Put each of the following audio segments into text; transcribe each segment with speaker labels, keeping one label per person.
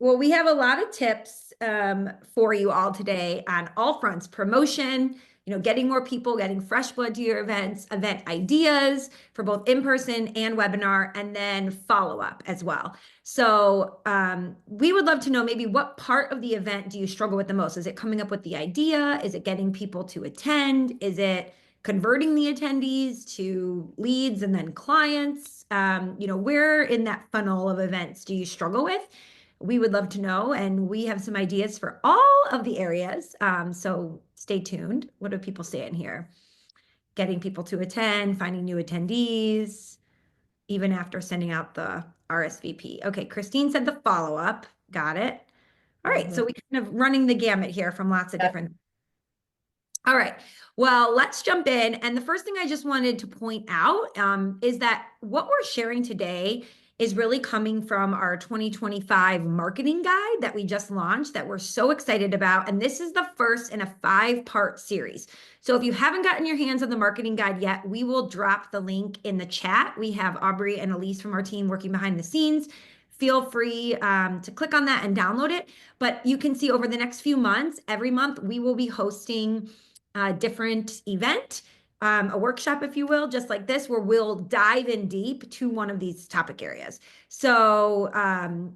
Speaker 1: Well, we have a lot of tips for you all today on all fronts: promotion, getting more people, getting fresh blood to your events, event ideas for both in-person and webinar, and then follow-up as well. So we would love to know maybe what part of the event do you struggle with the most? Is it coming up with the idea? Is it getting people to attend? Is it converting the attendees to leads and then clients? Where in that funnel of events do you struggle with? We would love to know, and we have some ideas for all of the areas. So stay tuned. What do people say in here? Getting people to attend, finding new attendees, even after sending out the RSVP. Okay, Christine said the follow-up. Got it. All right, so we kind of running the gamut here from lots of different. All right, well, let's jump in. And the first thing I just wanted to point out is that what we're sharing today is really coming from our 2025 marketing guide that we just launched that we're so excited about. And this is the first in a 5-part series. So if you haven't gotten your hands on the marketing guide yet, we will drop the link in the chat. We have Aubrey and Elise from our team working behind the scenes. Feel free to click on that and download it. But you can see over the next few months, every month, we will be hosting a different event, a workshop, if you will, just like this, where we'll dive in deep to one of these topic areas. So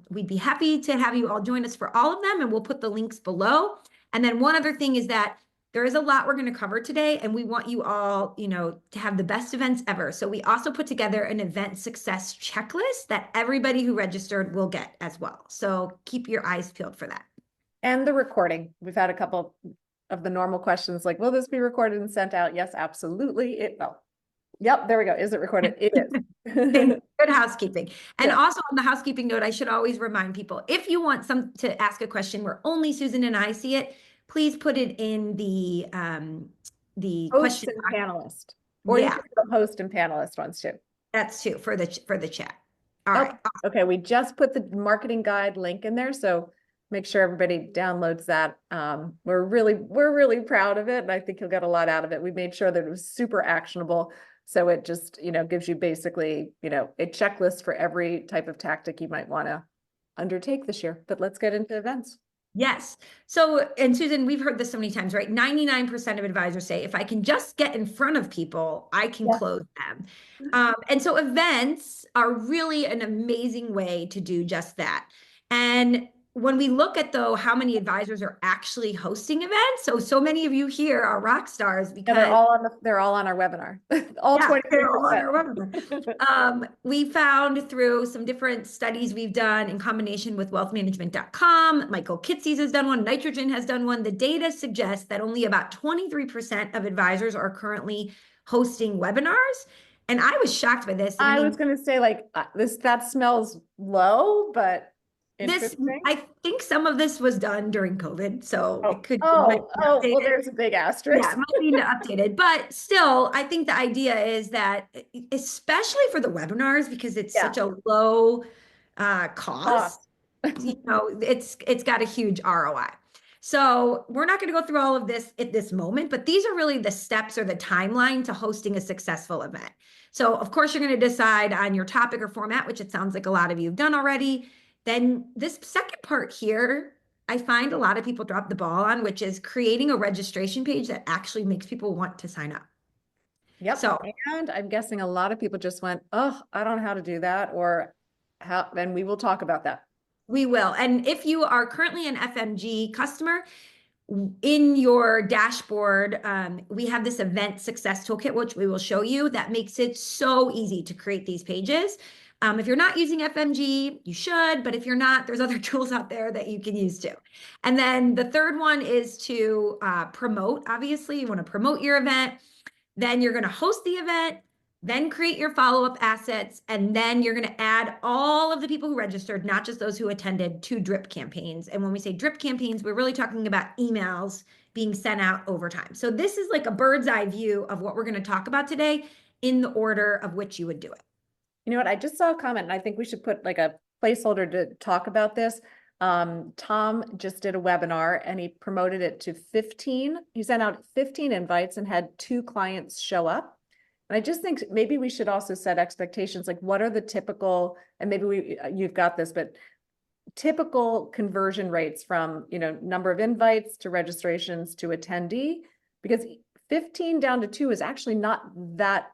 Speaker 1: we'd be happy to have you all join us for all of them, and we'll put the links below. And then one other thing is that there is a lot we're going to cover today, and we want you all, to have the best events ever. So we also put together an event success checklist that everybody who registered will get as well. So keep your eyes peeled for that.
Speaker 2: And the recording. We've had a couple of the normal questions like, will this be recorded and sent out? Yes, absolutely. It will. Yep, there we go. Is it recorded? It is.
Speaker 1: Good housekeeping. And also on the housekeeping note, I should always remind people, if you want to ask a question where only Susan and I see it, please put it in the
Speaker 2: host
Speaker 1: question
Speaker 2: and panelist. Or you can do the host and panelist ones too.
Speaker 1: That's too for the chat. All right.
Speaker 2: Okay, we just put the marketing guide link in there, so make sure everybody downloads that. We're really proud of it, and I think you'll get a lot out of it. We made sure that it was super actionable, so it just gives you basically a checklist for every type of tactic you might want to undertake this year. But let's get into events.
Speaker 1: Yes. So, and Susan, we've heard this so many times, right? 99% of advisors say, if I can just get in front of people, I can close them. And so events are really an amazing way to do just that. And when we look at, though, how many advisors are actually hosting events, so many of you here are rock stars because
Speaker 2: they're all on our webinar. all 20.
Speaker 1: They're all on our webinar. We found through some different studies we've done in combination with wealthmanagement.com, Michael Kitces has done one, Nitrogen has done one. The data suggests that only about 23% of advisors are currently hosting webinars. And I was shocked by this.
Speaker 2: I was going to say that smells low, but
Speaker 1: I think some of this was done during COVID, so it could.
Speaker 2: Well, there's a big asterisk.
Speaker 1: Yeah, it might need to update it, but still, I think the idea is that, especially for the webinars, because it's such a low cost, it's got a huge ROI. So we're not going to go through all of this at this moment, but these are really the steps or the timeline to hosting a successful event. So of course, you're going to decide on your topic or format, which it sounds like a lot of you have done already. Then this second part here, I find a lot of people drop the ball on, which is creating a registration page that actually makes people want to sign up.
Speaker 2: Yep. So, and I'm guessing a lot of people just went, oh, I don't know how to do that, or how, and we will talk about that.
Speaker 1: We will. And if you are currently an FMG customer, in your dashboard, we have this event success toolkit, which we will show you, that makes it so easy to create these pages. If you're not using FMG, you should, but if you're not, there's other tools out there that you can use too. And then the third one is to promote. Obviously, you want to promote your event. Then you're going to host the event, then create your follow-up assets, and then you're going to add all of the people who registered, not just those who attended, to drip campaigns. And when we say drip campaigns, we're really talking about emails being sent out over time. So this is like a bird's eye view of what we're going to talk about today in the order of which you would do it.
Speaker 2: You know what? I just saw a comment, and I think we should put like a placeholder to talk about this. Tom just did a webinar and he promoted it to 15. He sent out 15 invites and had 2 clients show up. And I just think maybe we should also set expectations, like what are the typical, and maybe you've got this, but typical conversion rates from, number of invites to registrations to attendee, because 15 down to 2 is actually not that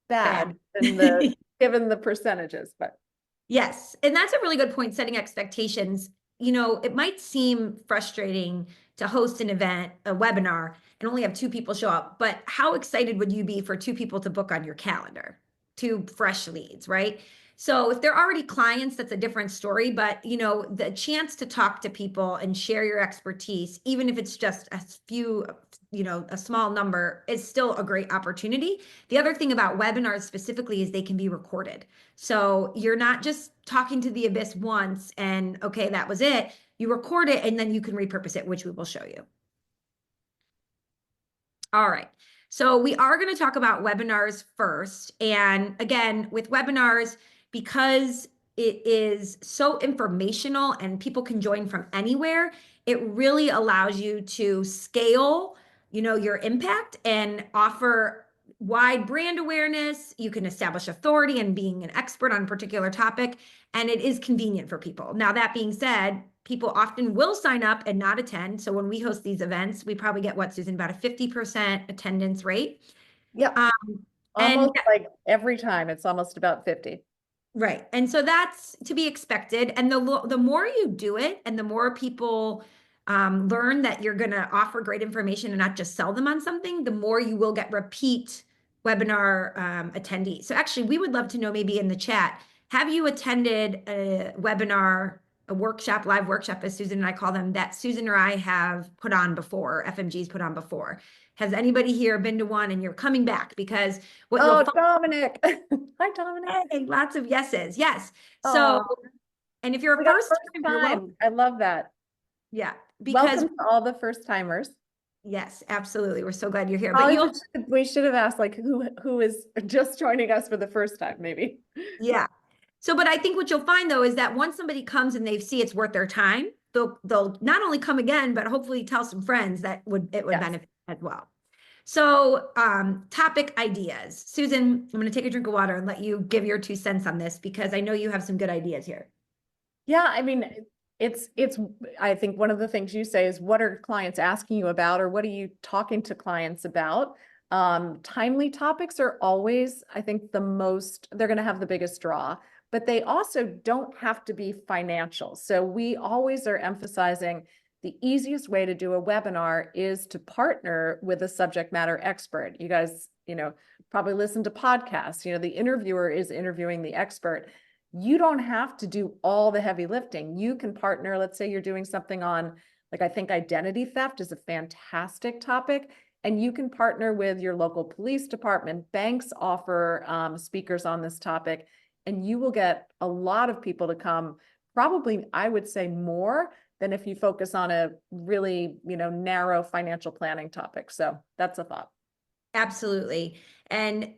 Speaker 2: bad given the percentages, but.
Speaker 1: Yes, and that's a really good point, setting expectations. It might seem frustrating to host an event, a webinar, and only have 2 people show up, but how excited would you be for 2 people to book on your calendar? 2 fresh leads, right? So if they're already clients, that's a different story, but the chance to talk to people and share your expertise, even if it's just a few, a small number, is still a great opportunity. The other thing about webinars specifically is they can be recorded. So you're not just talking to the abyss once and okay, that was it. You record it and then you can repurpose it, which we will show you. All right. So we are going to talk about webinars first. And again, with webinars, because it is so informational and people can join from anywhere, it really allows you to scale, your impact and offer wide brand awareness. You can establish authority and being an expert on a particular topic, and it is convenient for people. Now, that being said, people often will sign up and not attend. So when we host these events, we probably get what, Susan, about a 50% attendance rate.
Speaker 2: Yep. Almost like every time it's almost about 50.
Speaker 1: Right. And so that's to be expected. And the more you do it and the more people learn that you're going to offer great information and not just sell them on something, the more you will get repeat webinar attendees. So actually, we would love to know, maybe in the chat, have you attended a webinar, a workshop, live workshop, as Susan and I call them, that Susan or I have put on before, FMG's put on before? Has anybody here been to one and you're coming back? Because what you'll find—
Speaker 2: Dominic. Hi, Dominic.
Speaker 1: Hey, lots of yeses. Yes. So, and if you're a first
Speaker 2: time, I love that.
Speaker 1: Yeah. Because
Speaker 2: welcome to all the first timers.
Speaker 1: Yes, absolutely. We're so glad you're here.
Speaker 2: But we should have asked like who is just joining us for the first time, maybe.
Speaker 1: Yeah. So, but I think what you'll find though is that once somebody comes and they see it's worth their time, they'll not only come again, but hopefully tell some friends that it would benefit as well. So, topic ideas. Susan, I'm going to take a drink of water and let you give your 2 cents on this, because I know you have some good ideas here.
Speaker 2: Yeah, I mean, I think one of the things you say is, what are clients asking you about, or what are you talking to clients about? Timely topics are always, I think, they're going to have the biggest draw, but they also don't have to be financial. So we always are emphasizing the easiest way to do a webinar is to partner with a subject matter expert. You guys, probably listen to podcasts, the interviewer is interviewing the expert. You don't have to do all the heavy lifting. You can partner. Let's say you're doing something on, like, I think identity theft is a fantastic topic, and you can partner with your local police department. Banks offer speakers on this topic, and you will get a lot of people to come, probably, I would say, more than if you focus on a really, narrow financial planning topic. So that's a thought.
Speaker 1: Absolutely. And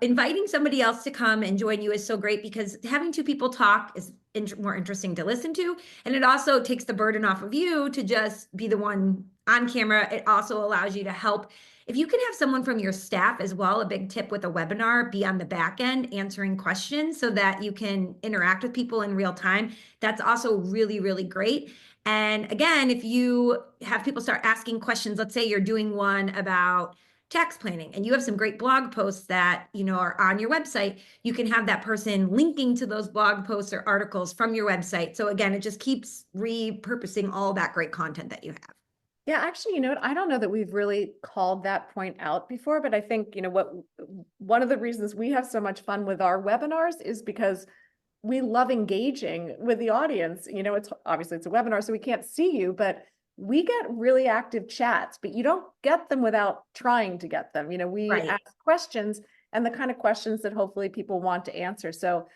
Speaker 1: inviting somebody else to come and join you is so great, because having 2 people talk is more interesting to listen to. And it also takes the burden off of you to just be the one on camera. It also allows you to help. If you can have someone from your staff as well, a big tip with a webinar, be on the back end answering questions so that you can interact with people in real time. That's also really, really great. And again, if you have people start asking questions, let's say you're doing one about tax planning and you have some great blog posts that are on your website, you can have that person linking to those blog posts or articles from your website. So again, it just keeps repurposing all that great content that you have.
Speaker 2: Yeah, actually, I don't know that we've really called that point out before, but I think, one of the reasons we have so much fun with our webinars is because we love engaging with the audience. It's obviously it's a webinar, so we can't see you, but we get really active chats, but you don't get them without trying to get them. We ask questions, and the kind of questions that hopefully people want to answer. So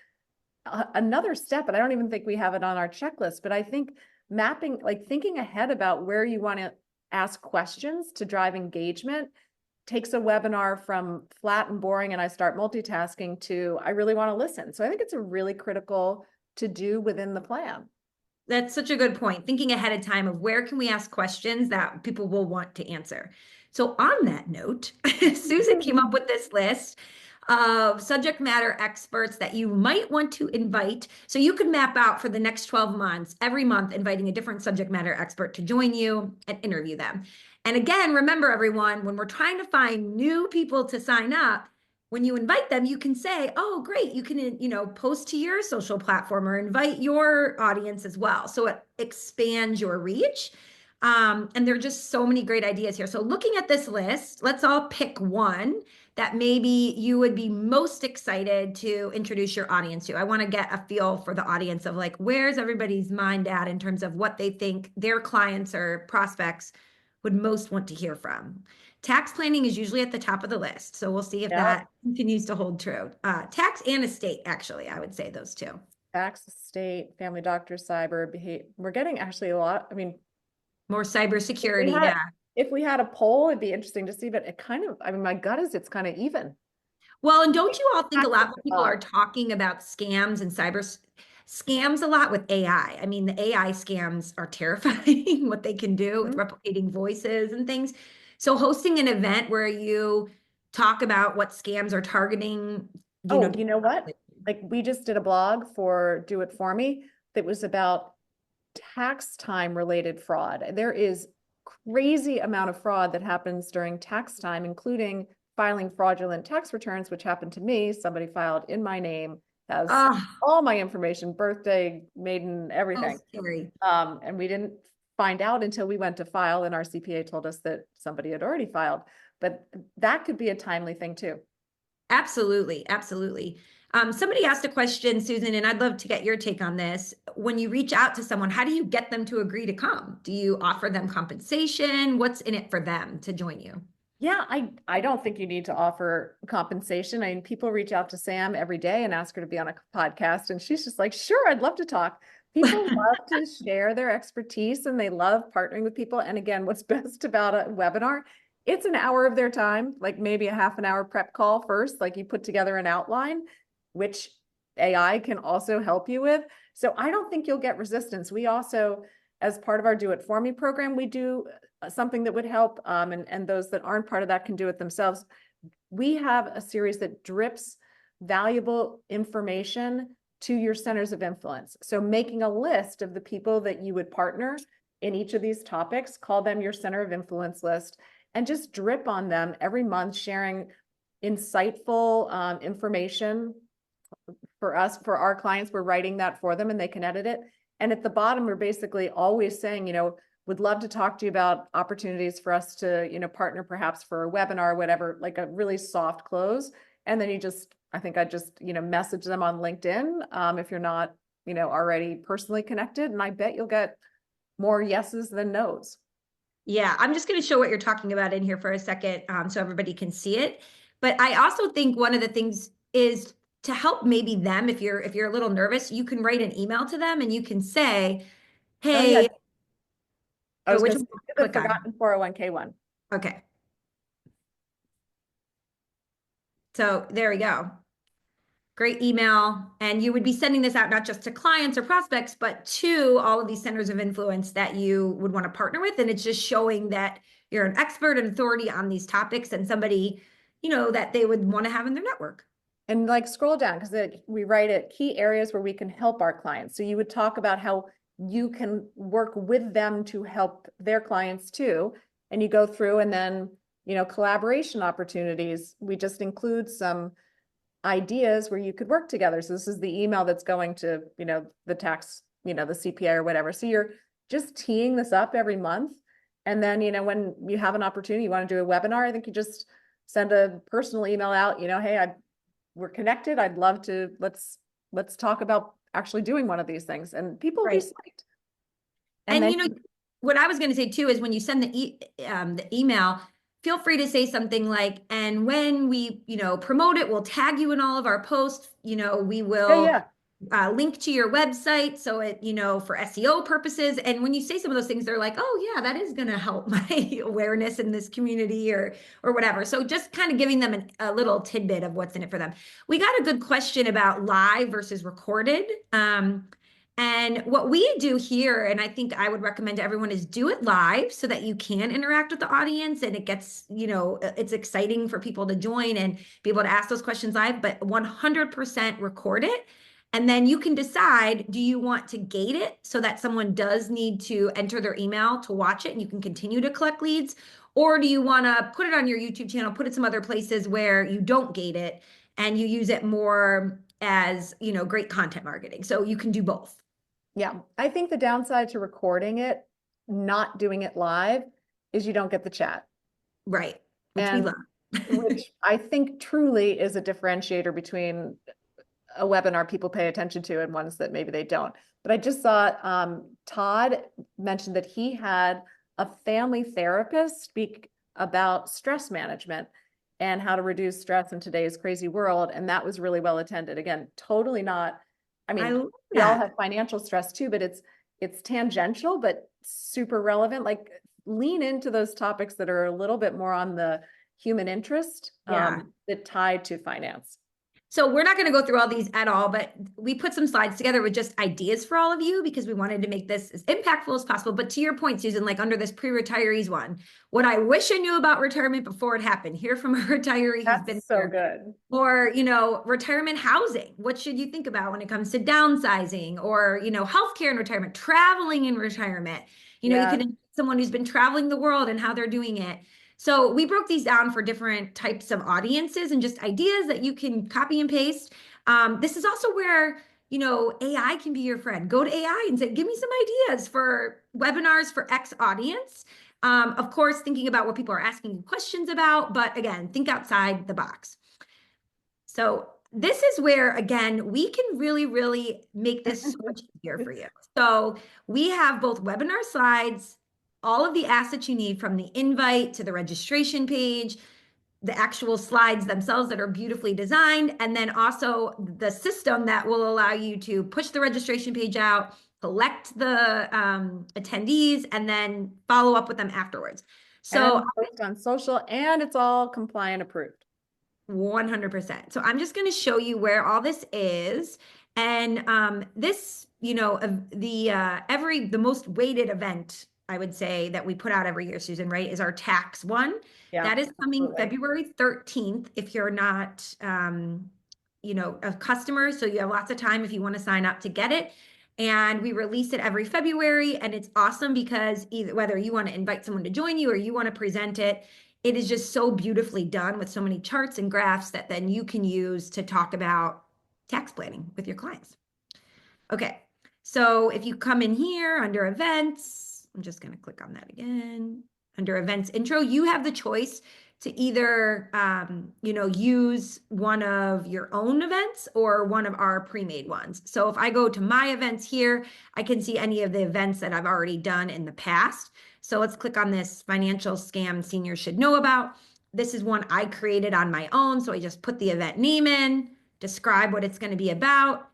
Speaker 2: another step, and I don't even think we have it on our checklist, but I think mapping, like thinking ahead about where you want to ask questions to drive engagement, takes a webinar from flat and boring and I start multitasking to I really want to listen. So I think it's a really critical to do within the plan.
Speaker 1: That's such a good point. Thinking ahead of time of where can we ask questions that people will want to answer. So on that note, Susan came up with this list. of subject matter experts that you might want to invite. So you could map out for the next 12 months, every month, inviting a different subject matter expert to join you and interview them. And again, remember everyone, when we're trying to find new people to sign up, when you invite them, you can say, oh, great, you can, post to your social platform or invite your audience as well. So it expands your reach. And there are just so many great ideas here. So looking at this list, let's all pick one that maybe you would be most excited to introduce your audience to. I want to get a feel for the audience of like, where's everybody's mind at in terms of what they think their clients or prospects would most want to hear from. Tax planning is usually at the top of the list. So we'll see if that continues to hold true. Tax and estate, actually, I would say those two.
Speaker 2: Tax, estate, family doctor, cyber, we're getting actually a lot. I mean,
Speaker 1: more cybersecurity, yeah.
Speaker 2: If we had a poll, it'd be interesting to see, but it kind of, I mean, my gut is it's kind of even.
Speaker 1: Well, and don't you all think a lot of people are talking about scams and cyber scams a lot with AI? I mean, the AI scams are terrifying what they can do with replicating voices and things. So hosting an event where you talk about what scams are targeting,
Speaker 2: you know what? Like we just did a blog for Do It For Me that was about tax time related fraud. There is crazy amount of fraud that happens during tax time, including filing fraudulent tax returns, which happened to me. Somebody filed in my name, has all my information, birthday, maiden, everything.
Speaker 1: Scary.
Speaker 2: And we didn't find out until we went to file, and our CPA told us that somebody had already filed. But that could be a timely thing too.
Speaker 1: Absolutely, absolutely. Somebody asked a question, Susan, and I'd love to get your take on this. When you reach out to someone, how do you get them to agree to come? Do you offer them compensation? What's in it for them to join you?
Speaker 2: Yeah, I don't think you need to offer compensation. I mean, people reach out to Sam every day and ask her to be on a podcast, and she's just like, sure, I'd love to talk. People love to share their expertise and they love partnering with people. And again, what's best about a webinar, it's an hour of their time, like maybe a half an hour prep call first, like you put together an outline, which AI can also help you with. So I don't think you'll get resistance. We also, as part of our Do It For Me program, we do something that would help, and those that aren't part of that can do it themselves. We have a series that drips valuable information to your centers of influence. So making a list of the people that you would partner in each of these topics, call them your center of influence list, and just drip on them every month, sharing insightful information for us, for our clients. We're writing that for them and they can edit it. And at the bottom, we're basically always saying, would love to talk to you about opportunities for us to, partner perhaps for a webinar, whatever, like a really soft close. And then I think I just, message them on LinkedIn if you're not, already personally connected. And I bet you'll get more yeses than nos.
Speaker 1: Yeah, I'm just going to show what you're talking about in here for a second so everybody can see it. But I also think one of the things is to help maybe them, if you're a little nervous, you can write an email to them and you can say, hey,
Speaker 2: oh, yeah. I was
Speaker 1: which
Speaker 2: going to say the forgotten 401k one.
Speaker 1: Okay. So there we go. Great email. And you would be sending this out not just to clients or prospects, but to all of these centers of influence that you would want to partner with. And it's just showing that you're an expert and authority on these topics and somebody, that they would want to have in their network.
Speaker 2: And like scroll down, because we write it key areas where we can help our clients. So you would talk about how you can work with them to help their clients too. And you go through and then, collaboration opportunities. We just include some ideas where you could work together. So this is the email that's going to, the tax, the CPA or whatever. So you're just teeing this up every month. And then, when you have an opportunity, you want to do a webinar, I think you just send a personal email out, hey, we're connected. I'd love to, let's talk about actually doing one of these things, and people will be psyched.
Speaker 1: And then, what I was going to say too is when you send the email, feel free to say something like, and when we, promote it, we'll tag you in all of our posts. We will link to your website. So it, for SEO purposes. And when you say some of those things, they're like, oh yeah, that is going to help my awareness in this community or whatever. So just kind of giving them a little tidbit of what's in it for them. We got a good question about live versus recorded. And what we do here, and I think I would recommend to everyone, is do it live so that you can interact with the audience and it gets, it's exciting for people to join and be able to ask those questions live, but 100% record it. And then you can decide, do you want to gate it so that someone does need to enter their email to watch it and you can continue to collect leads? Or do you want to put it on your YouTube channel, put it some other places where you don't gate it and you use it more as, great content marketing? So you can do both.
Speaker 2: Yeah, I think the downside to recording it, not doing it live, is you don't get the chat.
Speaker 1: Right, which we love.
Speaker 2: Which I think truly is a differentiator between a webinar people pay attention to and ones that maybe they don't. But I just saw Todd mentioned that he had a family therapist speak about stress management and how to reduce stress in today's crazy world. And that was really well attended. Again, totally not, I mean, we all have financial stress too, but it's tangential, but super relevant. Like lean into those topics that are a little bit more on the human interest that tied to finance.
Speaker 1: So we're not going to go through all these at all, but we put some slides together with just ideas for all of you because we wanted to make this as impactful as possible. But to your point, Susan, like under this pre-retirees one, what I wish I knew about retirement before it happened, hear from a retiree who's been
Speaker 2: so
Speaker 1: there.
Speaker 2: Good.
Speaker 1: Or, retirement housing. What should you think about when it comes to downsizing or, healthcare in retirement, traveling in retirement? You can invite someone who's been traveling the world and how they're doing it. So we broke these down for different types of audiences and just ideas that you can copy and paste. This is also where, AI can be your friend. Go to AI and say, give me some ideas for webinars for X audience. Of course, thinking about what people are asking you questions about, but again, think outside the box. So this is where, again, we can really, really make this so much easier for you. So we have both webinar slides, all of the assets you need from the invite to the registration page, the actual slides themselves that are beautifully designed, and then also the system that will allow you to push the registration page out, collect the attendees, and then follow up with them afterwards. So
Speaker 2: post on social, and it's all compliant approved.
Speaker 1: 100%. So I'm just going to show you where all this is. And this, the most weighted event, I would say, that we put out every year, Susan, right, is our tax one. Yeah, that is coming February 13th. If you're not, a customer, so you have lots of time if you want to sign up to get it. And we release it every February. And it's awesome because either whether you want to invite someone to join you or you want to present it, it is just so beautifully done with so many charts and graphs that then you can use to talk about tax planning with your clients. Okay, so if you come in here under events, I'm just going to click on that again. Under events intro, you have the choice to either, use one of your own events or one of our pre-made ones. So if I go to my events here, I can see any of the events that I've already done in the past. So let's click on this financial scam seniors should know about. This is one I created on my own. So I just put the event name in, describe what it's going to be about.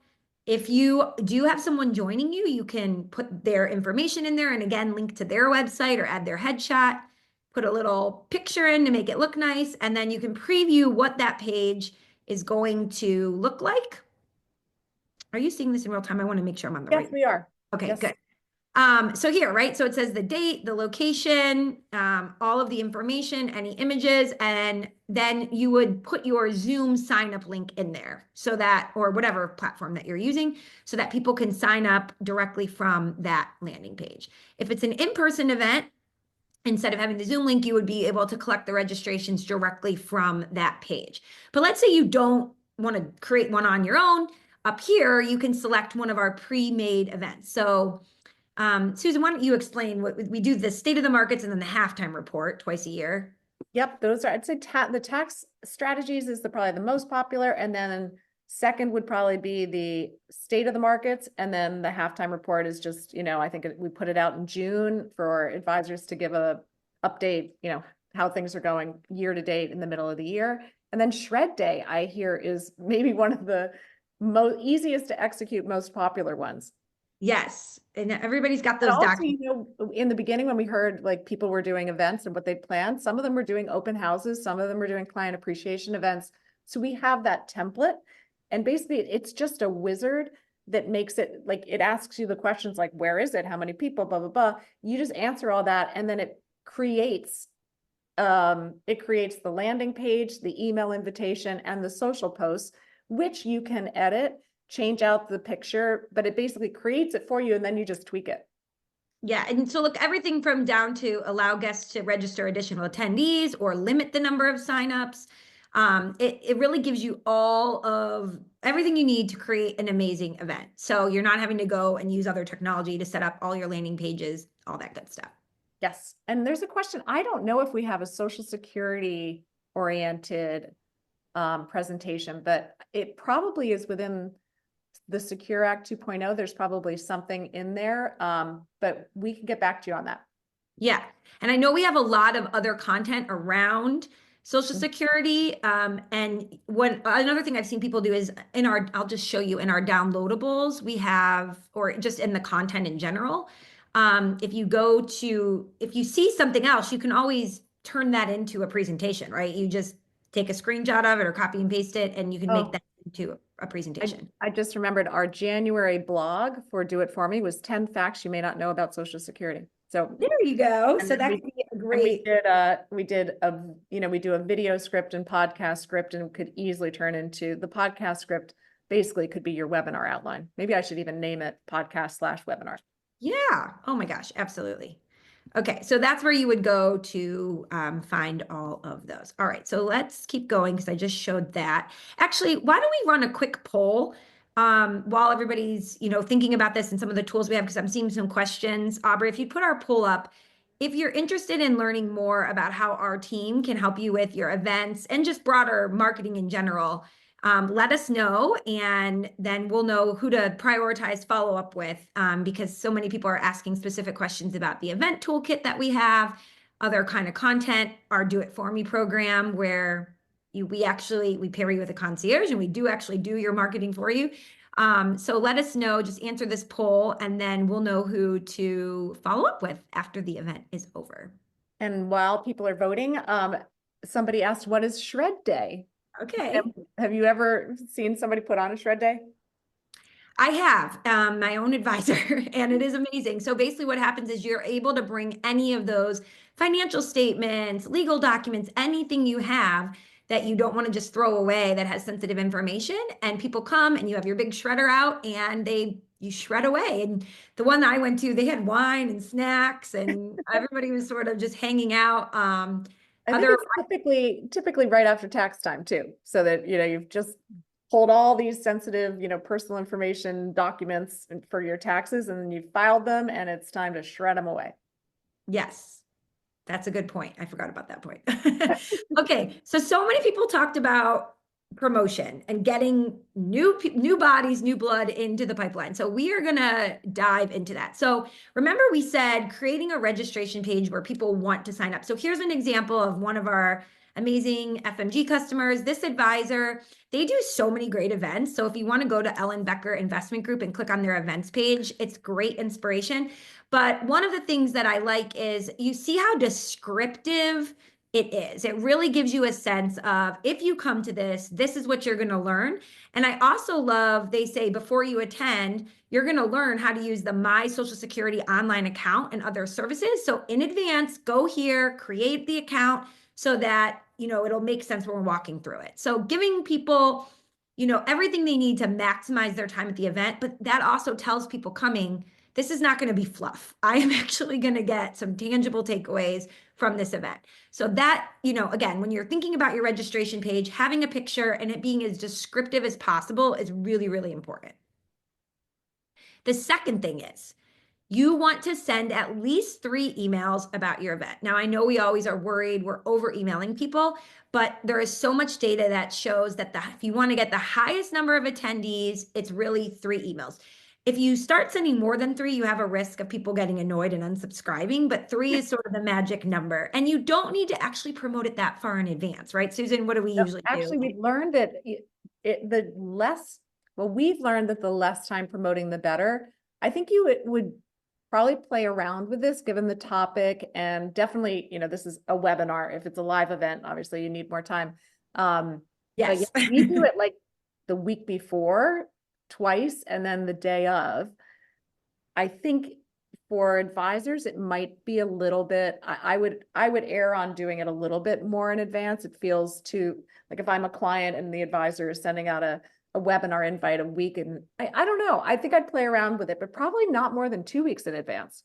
Speaker 1: If you do have someone joining you, you can put their information in there and again, link to their website or add their headshot, put a little picture in to make it look nice. And then you can preview what that page is going to look like. Are you seeing this in real time? I want to make sure I'm on the right.
Speaker 2: Yes, we are.
Speaker 1: Okay, good. So here, right? So it says the date, the location, all of the information, any images, and then you would put your Zoom sign up link in there so that, or whatever platform that you're using, so that people can sign up directly from that landing page. If it's an in-person event, instead of having the Zoom link, you would be able to collect the registrations directly from that page. But let's say you don't want to create one on your own. Up here, you can select one of our pre-made events. So Susan, why don't you explain what we do, the state of the markets and then the halftime report twice a year?
Speaker 2: Yep, those are, I'd say the tax strategies is probably the most popular. And then second would probably be the state of the markets. And then the halftime report is just, I think we put it out in June for advisors to give a update, how things are going year to date in the middle of the year. And then shred day, I hear, is maybe one of the easiest to execute, most popular ones.
Speaker 1: Yes. And everybody's got those
Speaker 2: documents. In the beginning, when we heard like people were doing events and what they planned, some of them were doing open houses, some of them were doing client appreciation events. So we have that template. And basically it's just a wizard that makes it like, it asks you the questions like, where is it? How many people, blah, blah, blah. You just answer all that. And then it creates the landing page, the email invitation, and the social posts, which you can edit, change out the picture, but it basically creates it for you, and then you just tweak it.
Speaker 1: Yeah, and so look, everything from down to allow guests to register additional attendees or limit the number of signups. It really gives you all of everything you need to create an amazing event. So you're not having to go and use other technology to set up all your landing pages, all that good stuff.
Speaker 2: Yes. And there's a question. I don't know if we have a Social Security oriented presentation, but it probably is within the Secure Act 2.0. There's probably something in there, but we can get back to you on that.
Speaker 1: Yeah. And I know we have a lot of other content around Social Security. And another thing I've seen people do is I'll just show you in our downloadables, we have, or just in the content in general. If you see something else, you can always turn that into a presentation, right? You just take a screenshot of it or copy and paste it, and you can make that into a presentation.
Speaker 2: I just remembered our January blog for Do It For Me was 10 facts you may not know about Social Security. So
Speaker 1: there you go. So that could be a great.
Speaker 2: We do a video script and podcast script, and could easily turn into the podcast script. Basically, could be your webinar outline. Maybe I should even name it podcast/webinar.
Speaker 1: Yeah. Oh my gosh. Absolutely. Okay. So that's where you would go to find all of those. All right. So let's keep going because I just showed that. Actually, why don't we run a quick poll while everybody's, thinking about this and some of the tools we have, because I'm seeing some questions. Aubrey, if you put our poll up, if you're interested in learning more about how our team can help you with your events and just broader marketing in general, let us know, and then we'll know who to prioritize follow up with, because so many people are asking specific questions about the event toolkit that we have, other kind of content, our Do It For Me program, where we pair you with a concierge and we do actually do your marketing for you. So let us know, just answer this poll, and then we'll know who to follow up with after the event is over.
Speaker 2: And while people are voting, somebody asked, what is Shred Day?
Speaker 1: Okay.
Speaker 2: Have you ever seen somebody put on a Shred Day?
Speaker 1: I have my own advisor, and it is amazing. So basically what happens is you're able to bring any of those financial statements, legal documents, anything you have that you don't want to just throw away that has sensitive information, and people come and you have your big shredder out and you shred away. And the one that I went to, they had wine and snacks and everybody was sort of just hanging out.
Speaker 2: I think it's typically right after tax time too, so that you've just pulled all these sensitive, personal information documents for your taxes, and then you filed them, and it's time to shred them away.
Speaker 1: Yes, that's a good point. I forgot about that point. Okay, so many people talked about promotion and getting new bodies, new blood into the pipeline. So we are going to dive into that. So remember we said creating a registration page where people want to sign up. So here's an example of one of our amazing FMG customers. This advisor, they do so many great events. So if you want to go to Ellen Becker Investment Group and click on their events page, it's great inspiration. But one of the things that I like is you see how descriptive it is. It really gives you a sense of, if you come to this is what you're going to learn. And I also love, they say before you attend, you're going to learn how to use the My Social Security online account and other services. So in advance, go here, create the account so that, it'll make sense when we're walking through it. So giving people, everything they need to maximize their time at the event, but that also tells people coming, this is not going to be fluff. I am actually going to get some tangible takeaways from this event. So that, again, when you're thinking about your registration page, having a picture and it being as descriptive as possible is really, really important. The second thing is you want to send at least 3 emails about your event. Now, I know we always are worried we're over emailing people, but there is so much data that shows that if you want to get the highest number of attendees, it's really 3 emails. If you start sending more than 3, you have a risk of people getting annoyed and unsubscribing, but 3 is sort of the magic number. And you don't need to actually promote it that far in advance, right? Susan, what do we usually do?
Speaker 2: Actually, we've learned that we've learned that the less time promoting, the better. I think you would probably play around with this given the topic, and definitely, this is a webinar. If it's a live event, obviously you need more time.
Speaker 1: Yes.
Speaker 2: We do it like the week before twice and then the day of. I think for advisors, it might be a little bit, I would err on doing it a little bit more in advance. It feels too, like if I'm a client and the advisor is sending out a webinar invite a week, and I don't know, I think I'd play around with it, but probably not more than 2 weeks in advance.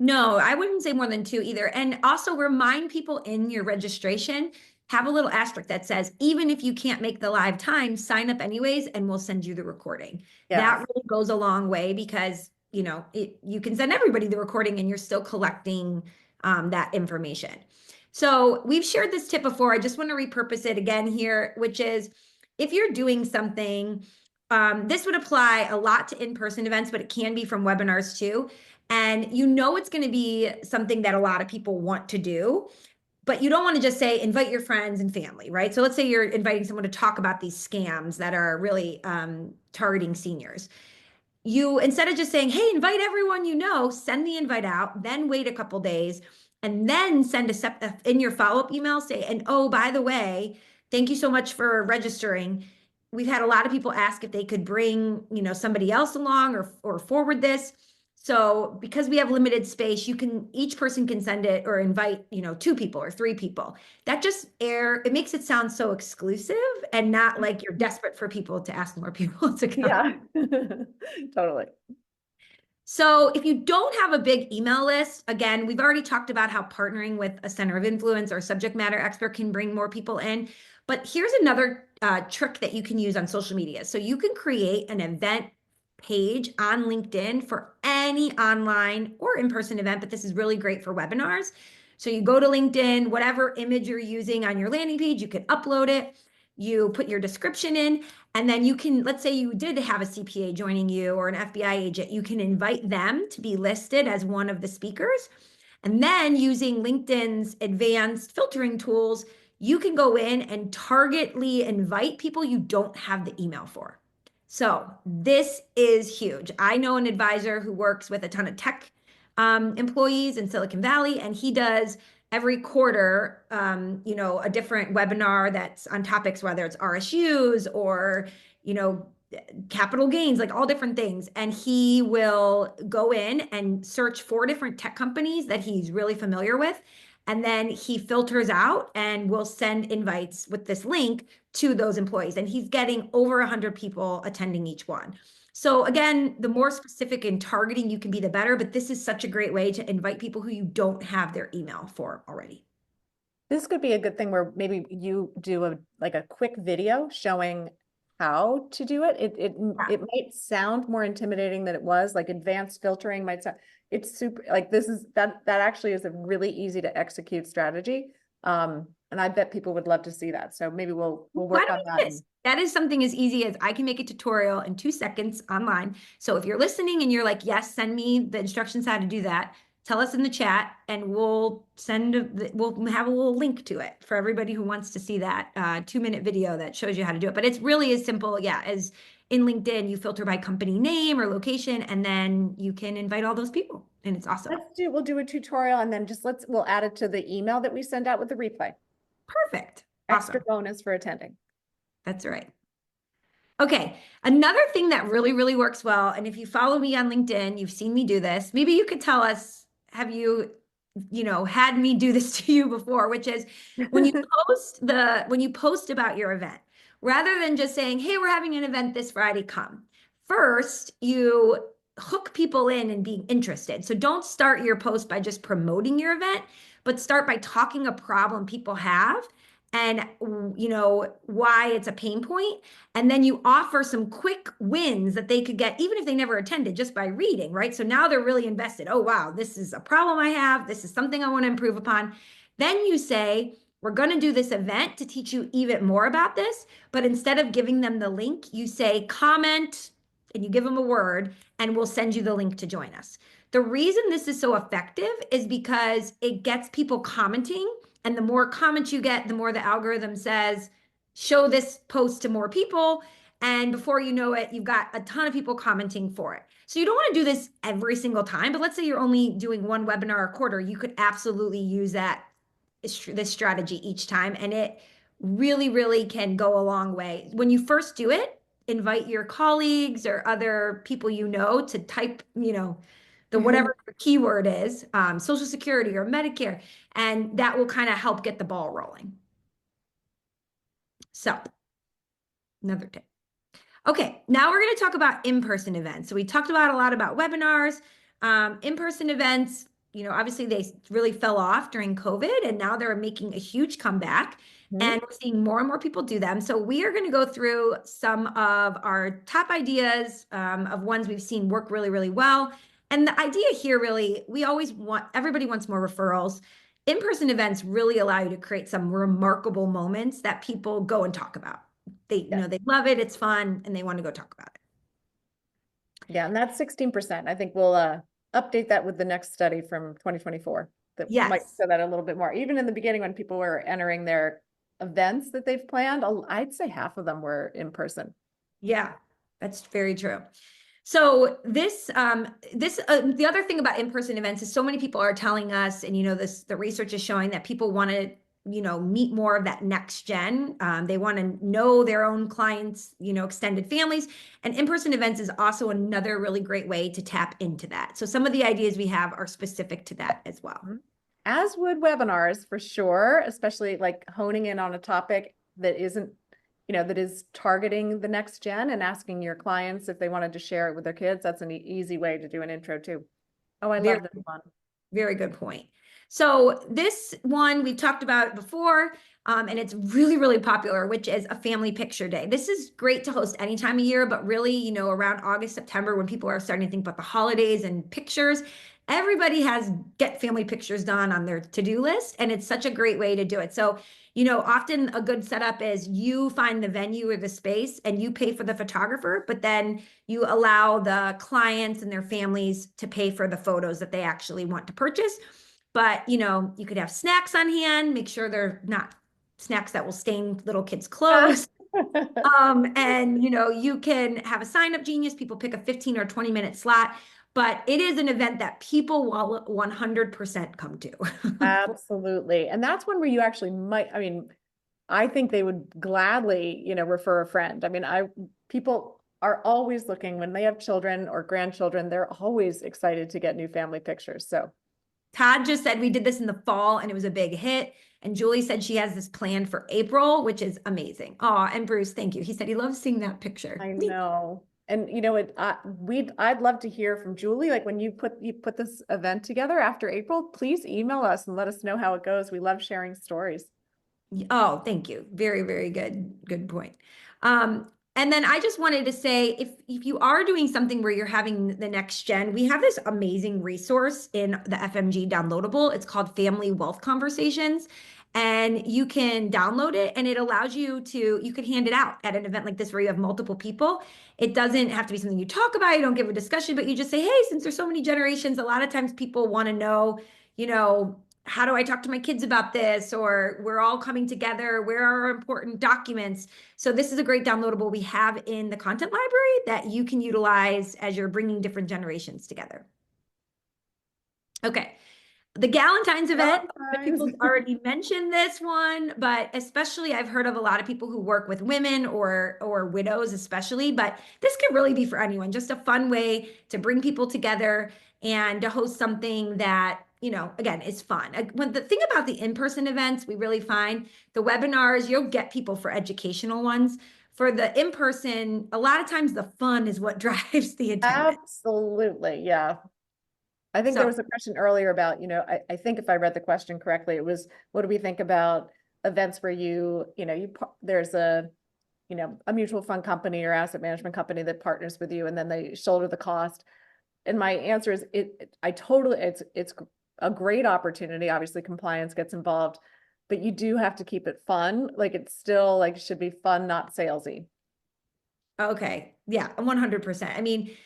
Speaker 1: No, I wouldn't say more than 2 either. And also remind people in your registration, have a little asterisk that says, even if you can't make the live time, sign up anyways, and we'll send you the recording. That
Speaker 2: Yes.
Speaker 1: really goes a long way because, you can send everybody the recording and you're still collecting that information. So we've shared this tip before. I just want to repurpose it again here, which is if you're doing something, this would apply a lot to in-person events, but it can be from webinars too. And it's going to be something that a lot of people want to do, but you don't want to just say invite your friends and family, right? So let's say you're inviting someone to talk about these scams that are really targeting seniors. You, instead of just saying, hey, invite everyone send the invite out, then wait a couple days, and then send in your follow-up email, say, and oh, by the way, thank you so much for registering. We've had a lot of people ask if they could bring, somebody else along or forward this. So because we have limited space, each person can send it or invite, 2 people or 3 people. That just it makes it sound so exclusive and not like you're desperate for people to ask more people to come.
Speaker 2: Yeah, totally.
Speaker 1: So if you don't have a big email list, again, we've already talked about how partnering with a center of influence or subject matter expert can bring more people in. But here's another trick that you can use on social media. So you can create an event page on LinkedIn for any online or in-person event, but this is really great for webinars. So you go to LinkedIn, whatever image you're using on your landing page, you can upload it. You put your description in, and then you can, let's say you did have a CPA joining you or an FBI agent, you can invite them to be listed as one of the speakers. And then using LinkedIn's advanced filtering tools, you can go in and targetly invite people you don't have the email for. So this is huge. I know an advisor who works with a ton of tech employees in Silicon Valley, and he does every quarter, a different webinar that's on topics, whether it's RSUs or, capital gains, like all different things. And he will go in and search 4 different tech companies that he's really familiar with. And then he filters out and will send invites with this link to those employees. And he's getting over 100 people attending each one. So again, the more specific and targeting you can be, the better. But this is such a great way to invite people who you don't have their email for already.
Speaker 2: This could be a good thing where maybe you do a quick video showing how to do it. It might sound more intimidating than it was. Like advanced filtering might sound, it's super, like that actually is a really easy to execute strategy. And I bet people would love to see that. So maybe we'll work on that.
Speaker 1: That is something as easy as I can make a tutorial in 2 seconds online. So if you're listening and you're like, yes, send me the instructions how to do that, tell us in the chat and we'll have a little link to it for everybody who wants to see that 2-minute video that shows you how to do it. But it's really as simple, as in LinkedIn, you filter by company name or location, and then you can invite all those people. And it's awesome.
Speaker 2: We'll do a tutorial and then we'll add it to the email that we send out with the replay.
Speaker 1: Perfect.
Speaker 2: Extra
Speaker 1: Awesome.
Speaker 2: bonus for attending.
Speaker 1: That's right. Okay, another thing that really, really works well, and if you follow me on LinkedIn, you've seen me do this. Maybe you could tell us, have you, had me do this to you before, which is when you post about your event, rather than just saying, hey, we're having an event this Friday, come. First, you hook people in and being interested. So don't start your post by just promoting your event, but start by talking a problem people have and why it's a pain point. And then you offer some quick wins that they could get even if they never attended, just by reading, right? So now they're really invested. Oh, wow, this is a problem I have. This is something I want to improve upon. Then you say, we're going to do this event to teach you even more about this. But instead of giving them the link, you say comment and you give them a word and we'll send you the link to join us. The reason this is so effective is because it gets people commenting, and the more comments you get, the more the algorithm says, show this post to more people. And before you know it, you've got a ton of people commenting for it. So you don't want to do this every single time, but let's say you're only doing 1 webinar a quarter, you could absolutely use this strategy each time. And it really, really can go a long way. When you first do it, invite your colleagues or other people you know to type, the whatever the keyword is, Social Security or Medicare, and that will kind of help get the ball rolling. So, another tip. Okay, now we're going to talk about in-person events. So we talked about a lot about webinars, in-person events. Obviously they really fell off during COVID, and now they're making a huge comeback. And we're seeing more and more people do them. So we are going to go through some of our top ideas of ones we've seen work really, really well. And the idea here really, everybody wants more referrals. In-person events really allow you to create some remarkable moments that people go and talk about. They love it, it's fun, and they want to go talk about it.
Speaker 2: Yeah, and that's 16%. I think we'll update that with the next study from 2024 that might show that a little bit more. Even in the beginning when people were entering their events that they've planned, I'd say half of them were in person.
Speaker 1: Yeah, that's very true. So the other thing about in-person events is so many people are telling us, and the research is showing that people want to meet more of that next gen. They want to know their own clients, extended families, and in-person events is also another really great way to tap into that. So some of the ideas we have are specific to that as well.
Speaker 2: As would webinars for sure, especially like honing in on a topic that isn't, that is targeting the next gen and asking your clients if they wanted to share it with their kids. That's an easy way to do an intro too. Oh, I love this one.
Speaker 1: Very good point. So this one we've talked about before, and it's really, really popular, which is a family picture day. This is great to host any time of year, but really, around August, September, when people are starting to think about the holidays and pictures, everybody has get family pictures done on their to-do list, and it's such a great way to do it. So, often a good setup is you find the venue or the space and you pay for the photographer, but then you allow the clients and their families to pay for the photos that they actually want to purchase. But, you could have snacks on hand, make sure they're not snacks that will stain little kids' clothes. And, you can have a sign-up genius. People pick a 15 or 20-minute slot, but it is an event that people will 100% come to.
Speaker 2: Absolutely. And that's one where you actually I think they would gladly, refer a friend. People are always looking when they have children or grandchildren, they're always excited to get new family pictures. So
Speaker 1: Todd just said we did this in the fall and it was a big hit. And Julie said she has this planned for April, which is amazing. Oh, and Bruce, thank you. He said he loves seeing that picture.
Speaker 2: I know. And I'd love to hear from Julie. Like when you put this event together after April, please email us and let us know how it goes. We love sharing stories.
Speaker 1: Oh, thank you. Very, very good point. And then I just wanted to say, if you are doing something where you're having the next gen, we have this amazing resource in the FMG downloadable. It's called Family Wealth Conversations. And you can download it and it allows you could hand it out at an event like this where you have multiple people. It doesn't have to be something you talk about, you don't give a discussion, but you just say, hey, since there's so many generations, a lot of times people want to know, how do I talk to my kids about this? Or we're all coming together. Where are our important documents? So this is a great downloadable we have in the content library that you can utilize as you're bringing different generations together. Okay. The Galentine's event, people already mentioned this one, but especially I've heard of a lot of people who work with women or widows especially, but this can really be for anyone. Just a fun way to bring people together and to host something that, again, is fun. When the thing about the in-person events, we really find the webinars, you'll get people for educational ones. For the in-person, a lot of times the fun is what drives the attendance.
Speaker 2: Absolutely, yeah. I think there was a question earlier about, I think if I read the question correctly, it was, what do we think about events where there's a mutual fund company or asset management company that partners with you and then they shoulder the cost. And my answer is it's a great opportunity. Obviously compliance gets involved, but you do have to keep it fun. Like it's still like should be fun, not salesy.
Speaker 1: Okay. Yeah, 100%.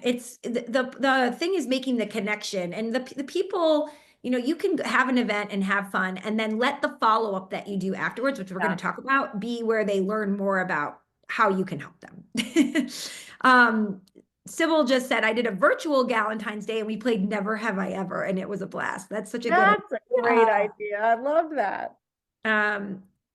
Speaker 1: It's the thing is making the connection and the people, you can have an event and have fun and then let the follow-up that you do afterwards, which we're going to talk about, be where they learn more about how you can help them. Sybil just said, I did a virtual Galentine's Day and we played Never Have I Ever and it was a blast. That's such a
Speaker 2: That's a great idea. I love that.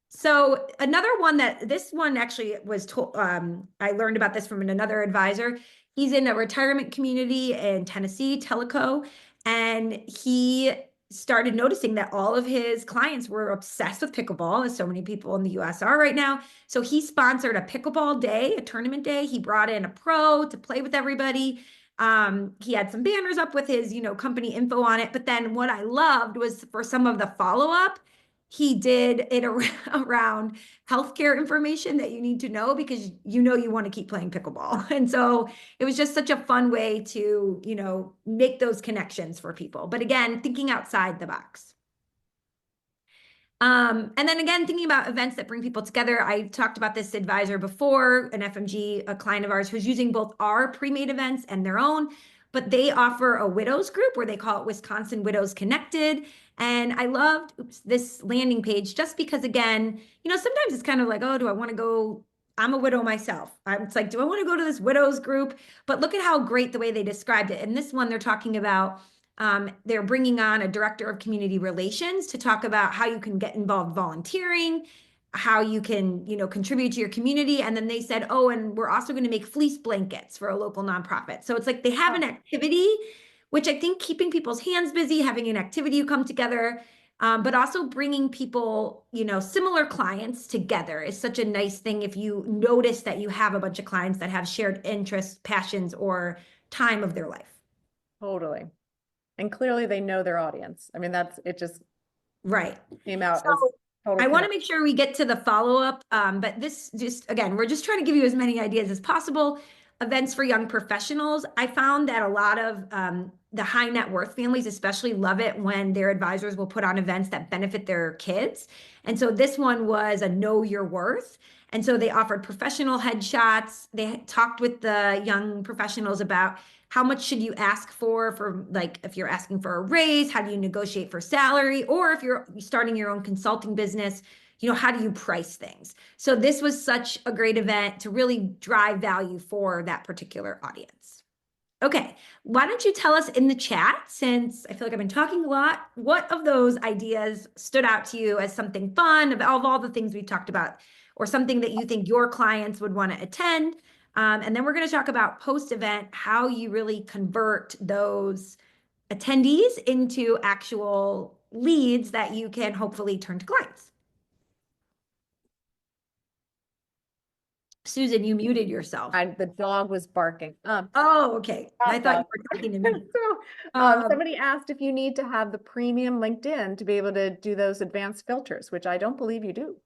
Speaker 1: So another one this one actually was told, I learned about this from another advisor. He's in a retirement community in Tennessee, Tellico, and he started noticing that all of his clients were obsessed with pickleball, as so many people in the US are right now. So he sponsored a pickleball day, a tournament day. He brought in a pro to play with everybody. He had some banners up with his, company info on it. But then what I loved was for some of the follow-up, he did it around healthcare information that you need to know because you want to keep playing pickleball. And so it was just such a fun way to, make those connections for people. But again, thinking outside the box. And then again, thinking about events that bring people together. I talked about this advisor before, an FMG, a client of ours who's using both our pre-made events and their own, but they offer a widows group where they call it Wisconsin Widows Connected. And I loved this landing page just because, again, sometimes it's kind of like, oh, do I want to go? I'm a widow myself. It's like, do I want to go to this widows group? But look at how great the way they described it. In this one, they're talking about they're bringing on a director of community relations to talk about how you can get involved volunteering, how you can, contribute to your community. And then they said, oh, and we're also going to make fleece blankets for a local nonprofit. So it's like they have an activity, which I think keeping people's hands busy, having an activity you come together, but also bringing people, similar clients together is such a nice thing if you notice that you have a bunch of clients that have shared interests, passions, or time of their life.
Speaker 2: Totally. And clearly they know their audience. I mean, it just
Speaker 1: right
Speaker 2: came out
Speaker 1: so,
Speaker 2: as total.
Speaker 1: I want to make sure we get to the follow-up, but this again, we're just trying to give you as many ideas as possible. Events for young professionals. I found that a lot of the high net worth families especially love it when their advisors will put on events that benefit their kids. And so this one was a know your worth. And so they offered professional headshots. They talked with the young professionals about how much should you ask for like if you're asking for a raise, how do you negotiate for salary, or if you're starting your own consulting business, how do you price things? So this was such a great event to really drive value for that particular audience. Okay, why don't you tell us in the chat, since I feel like I've been talking a lot, what of those ideas stood out to you as something fun of all the things we've talked about, or something that you think your clients would want to attend? And then we're going to talk about post-event, how you really convert those attendees into actual leads that you can hopefully turn to clients. Susan, you muted yourself.
Speaker 2: The dog was barking.
Speaker 1: Oh, okay. I thought you were talking to me.
Speaker 2: So, somebody asked if you need to have the premium LinkedIn to be able to do those advanced filters, which I don't believe you do.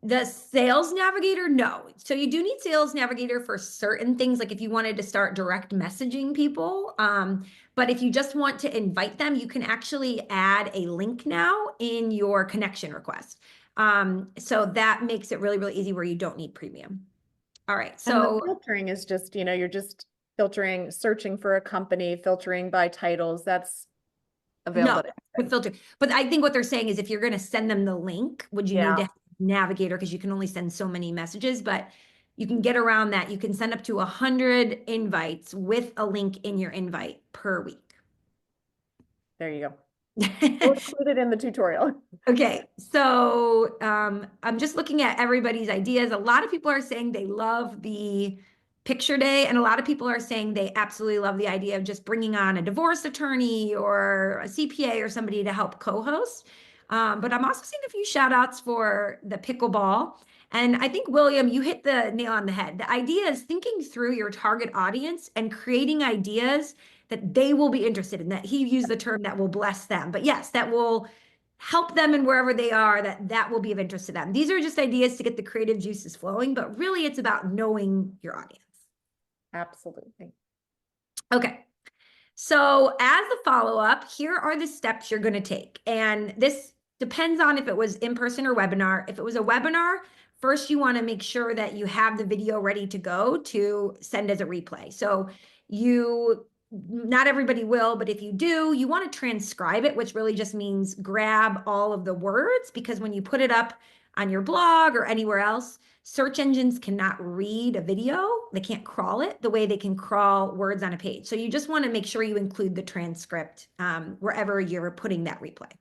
Speaker 1: The Sales Navigator, no. So you do need Sales Navigator for certain things, like if you wanted to start direct messaging people. But if you just want to invite them, you can actually add a link now in your connection request. So that makes it really, really easy where you don't need premium. All right. So
Speaker 2: and the filtering is just, you're just filtering, searching for a company, filtering by titles. That's available.
Speaker 1: No, with filter. But I think what they're saying is if you're going to send them the link, would you need to have Navigator, because you can only send so many messages, but you can get around that. You can send up to 100 invites with a link in your invite per week.
Speaker 2: There you go. We'll include it in the tutorial.
Speaker 1: Okay, so I'm just looking at everybody's ideas. A lot of people are saying they love the picture day, and a lot of people are saying they absolutely love the idea of just bringing on a divorce attorney or a CPA or somebody to help co-host. But I'm also seeing a few shout outs for the pickleball. And I think, William, you hit the nail on the head. The idea is thinking through your target audience and creating ideas that they will be interested in, that he used the term that will bless them. But yes, that will help them in wherever they are, that will be of interest to them. These are just ideas to get the creative juices flowing, but really it's about knowing your audience.
Speaker 2: Absolutely.
Speaker 1: Okay. So as the follow-up, here are the steps you're going to take. And this depends on if it was in-person or webinar. If it was a webinar, first you want to make sure that you have the video ready to go to send as a replay. So not everybody will, but if you do, you want to transcribe it, which really just means grab all of the words, because when you put it up on your blog or anywhere else, search engines cannot read a video. They can't crawl it the way they can crawl words on a page. So you just want to make sure you include the transcript wherever you're putting that replay.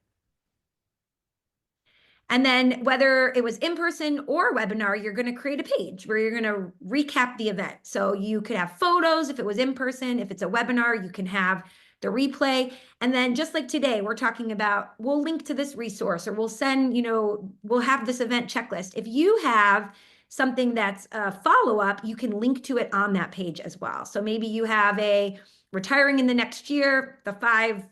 Speaker 1: And then whether it was in person or webinar, you're going to create a page where you're going to recap the event. So you could have photos if it was in person. If it's a webinar, you can have the replay. And then just like today, we're talking about, we'll link to this resource, or we'll send, we'll have this event checklist. If you have something that's a follow-up, you can link to it on that page as well. So maybe you have a retiring in the next year, the 5,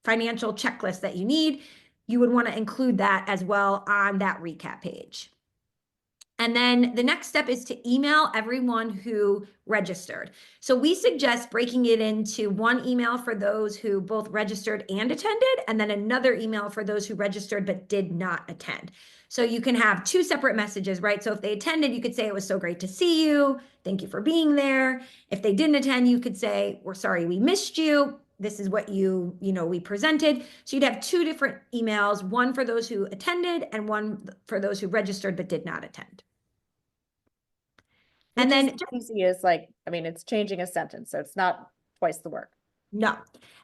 Speaker 1: financial checklist that you need. You would want to include that as well on that recap page. And then the next step is to email everyone who registered. So we suggest breaking it into one email for those who both registered and attended, and then another email for those who registered but did not attend. So you can have 2 separate messages, right? So if they attended, you could say, it was so great to see you. Thank you for being there. If they didn't attend, you could say, we're sorry we missed you. This is what we presented. So you'd have 2 different emails, one for those who attended and one for those who registered but did not attend.
Speaker 2: Which
Speaker 1: And then
Speaker 2: is easy as it's changing a sentence, so it's not twice the work.
Speaker 1: no.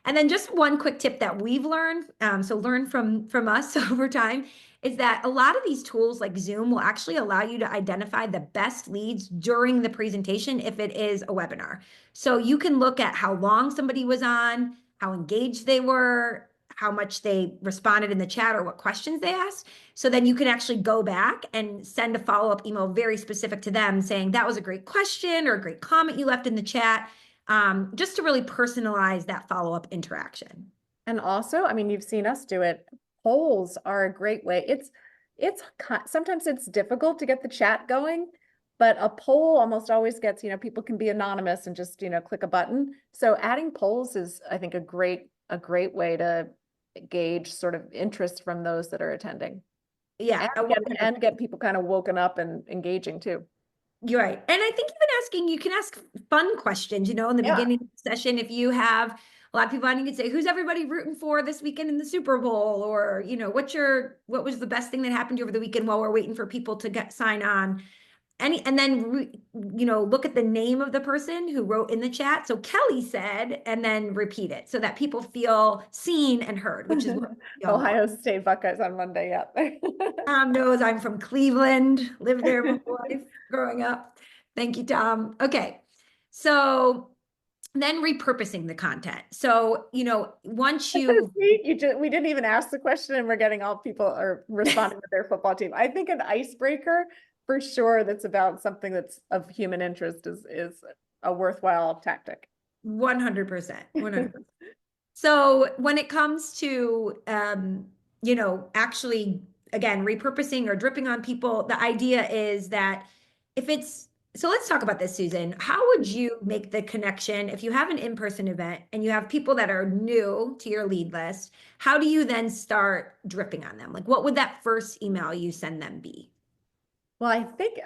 Speaker 1: And then just one quick tip that we've learned, so learn from us over time, is that a lot of these tools like Zoom will actually allow you to identify the best leads during the presentation if it is a webinar. So you can look at how long somebody was on, how engaged they were, how much they responded in the chat, or what questions they asked. So then you can actually go back and send a follow-up email very specific to them saying, that was a great question or a great comment you left in the chat, just to really personalize that follow-up interaction.
Speaker 2: And also, you've seen us do it. Polls are a great way. Sometimes it's difficult to get the chat going, but a poll almost always gets, people can be anonymous and just, click a button. So adding polls is, I think, a great way to gauge sort of interest from those that are attending.
Speaker 1: Yeah.
Speaker 2: And get people kind of woken up and engaging too.
Speaker 1: You're right. And I think you can ask fun questions, in the beginning of the session. If you have a lot of people on, you can say, who's everybody rooting for this weekend in the Super Bowl? Or, what was the best thing that happened over the weekend while we're waiting for people to sign on? And then, look at the name of the person who wrote in the chat. So Kelly said, and then repeat it so that people feel seen and heard, which is what
Speaker 2: Ohio State Buckeyes on Monday. Yeah.
Speaker 1: Tom knows I'm from Cleveland, lived there my whole life growing up. Thank you, Tom. Okay. So then repurposing the content. So, once
Speaker 2: we didn't even ask the question and we're getting all people are responding with their football team. I think an icebreaker for sure that's about something that's of human interest is a worthwhile tactic.
Speaker 1: 100%. 100%. So when it comes to, actually, again, repurposing or dripping on people, the idea is that so let's talk about this, Susan. How would you make the connection if you have an in-person event and you have people that are new to your lead list? How do you then start dripping on them? Like, what would that first email you send them be?
Speaker 2: Well, I think,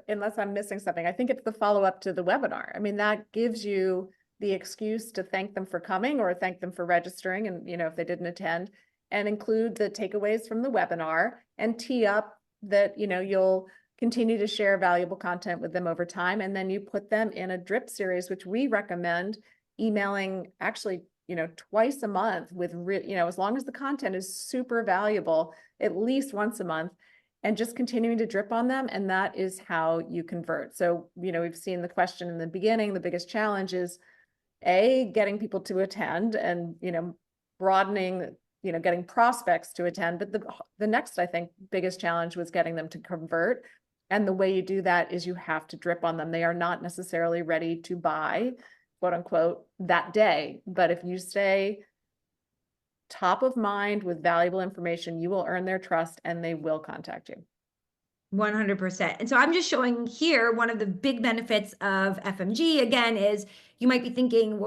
Speaker 2: unless I'm missing something, I think it's the follow-up to the webinar. That gives you the excuse to thank them for coming or thank them for registering and, if they didn't attend, and include the takeaways from the webinar and tee up that, you'll continue to share valuable content with them over time. And then you put them in a drip series, which we recommend emailing actually, twice a month with, as long as the content is super valuable, at least once a month, and just continuing to drip on them. And that is how you convert. So, we've seen the question in the beginning, the biggest challenge is getting people to attend and, broadening, getting prospects to attend. But the next, I think, biggest challenge was getting them to convert. And the way you do that is you have to drip on them. They are not necessarily ready to buy, quote unquote, that day. But if you stay top of mind with valuable information, you will earn their trust and they will contact you.
Speaker 1: 100%. And so I'm just showing here one of the big benefits of FMG, again, is you might be thinking,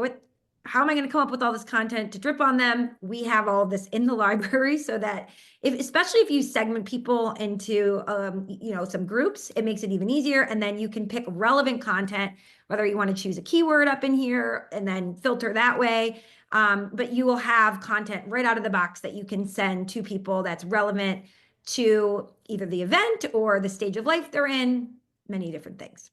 Speaker 1: how am I going to come up with all this content to drip on them? We have all this in the library so that especially if you segment people into, some groups, it makes it even easier. And then you can pick relevant content, whether you want to choose a keyword up in here and then filter that way. But you will have content right out of the box that you can send to people that's relevant to either the event or the stage of life they're in, many different things.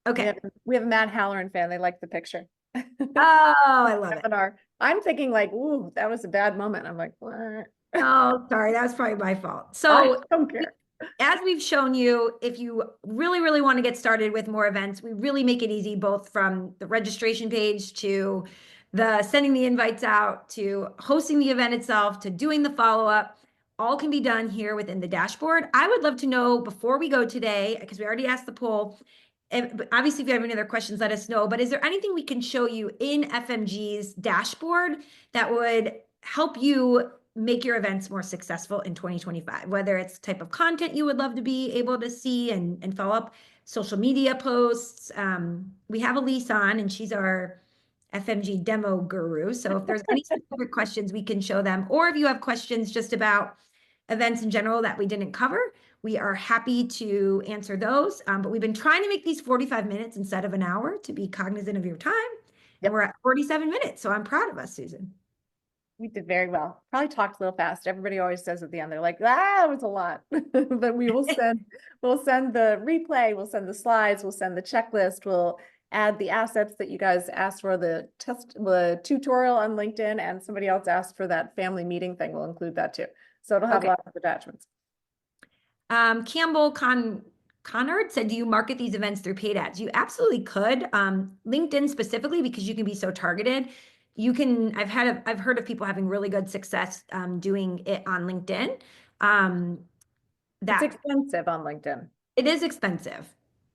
Speaker 1: Okay.
Speaker 2: We have a Matt Halloran fan. They like the picture.
Speaker 1: Oh, I love it.
Speaker 2: I'm thinking like, ooh, that was a bad moment. I'm like, what?
Speaker 1: Oh, sorry, that was probably my fault.
Speaker 2: I
Speaker 1: So
Speaker 2: don't care.
Speaker 1: as we've shown you, if you really, really want to get started with more events, we really make it easy, both from the registration page to the sending the invites out to hosting the event itself to doing the follow-up. All can be done here within the dashboard. I would love to know before we go today, because we already asked the poll, but obviously if you have any other questions, let us know. But is there anything we can show you in FMG's dashboard that would help you make your events more successful in 2025, whether it's type of content you would love to be able to see and follow up, social media posts. We have Elise on, and she's our FMG demo guru. So if there's any specific questions, we can show them. Or if you have questions just about events in general that we didn't cover, we are happy to answer those. But we've been trying to make these 45 minutes instead of an hour to be cognizant of your time. And we're at 47 minutes. So I'm proud of us, Susan.
Speaker 2: We did very well. Probably talked a little fast. Everybody always says at the end, they're like, ah, it was a lot. But we'll send the replay, we'll send the slides, we'll send the checklist, we'll add the assets that you guys asked for, the tutorial on LinkedIn, and somebody else asked for that family meeting thing. We'll include that too. So it'll have a lot of attachments.
Speaker 1: Campbell Connard said, do you market these events through paid ads? You absolutely could. LinkedIn specifically, because you can be so targeted. You can, I've heard of people having really good success doing it on LinkedIn.
Speaker 2: It's expensive on LinkedIn.
Speaker 1: It is expensive.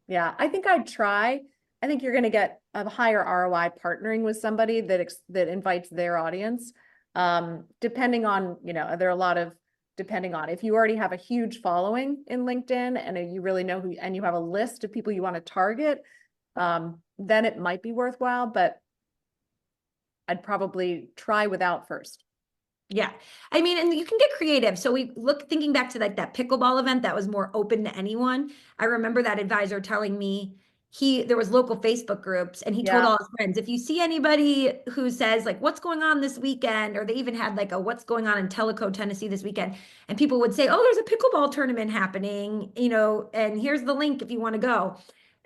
Speaker 2: Yeah, I think I'd try. I think you're going to get a higher ROI partnering with somebody that invites their audience. Depending on, there are a lot of, depending on if you already have a huge following in LinkedIn and you really know who, and you have a list of people you want to target, then it might be worthwhile, but I'd probably try without first.
Speaker 1: Yeah. I mean, and you can get creative. So thinking back to like that pickleball event that was more open to anyone. I remember that advisor telling me there was local Facebook groups, and he told all his friends, if you see anybody who says like, what's going on this weekend, or they even had like what's going on in Tellico, Tennessee this weekend. And people would say, oh, there's a pickleball tournament happening, and here's the link if you want to go.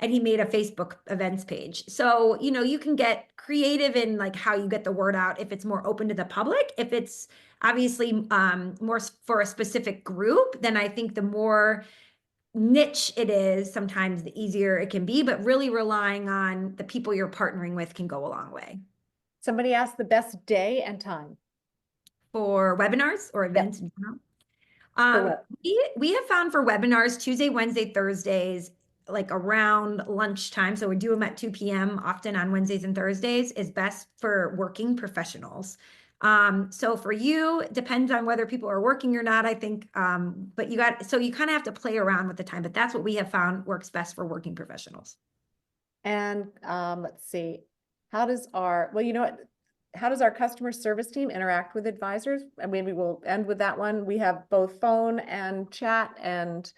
Speaker 1: And he made a Facebook events page. So, you can get creative in like how you get the word out if it's more open to the public. If it's obviously more for a specific group, then I think the more niche it is, sometimes the easier it can be, but really relying on the people you're partnering with can go a long way.
Speaker 2: Somebody asked the best day and time.
Speaker 1: For webinars or events in general? We have found for webinars, Tuesday, Wednesday, Thursdays, like around lunchtime. So we do them at 2 p.m. often on Wednesdays and Thursdays is best for working professionals. So for you, it depends on whether people are working or not, I think, but you kind of have to play around with the time, but that's what we have found works best for working professionals.
Speaker 2: And let's see, how does our customer service team interact with advisors? And maybe we'll end with that one. We have both phone and chat, and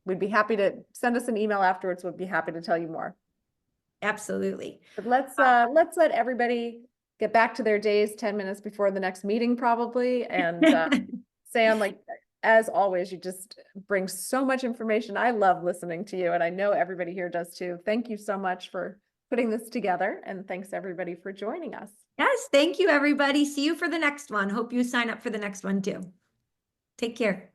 Speaker 2: we'd be happy to send us an email afterwards. We'd be happy to tell you more.
Speaker 1: Absolutely.
Speaker 2: But let's let everybody get back to their days 10 minutes before the next meeting, probably. And Sam, like as always, you just bring so much information. I love listening to you, and I know everybody here does too. Thank you so much for putting this together, and thanks everybody for joining us.
Speaker 1: Yes, thank you, everybody. See you for the next one. Hope you sign up for the next one too. Take care.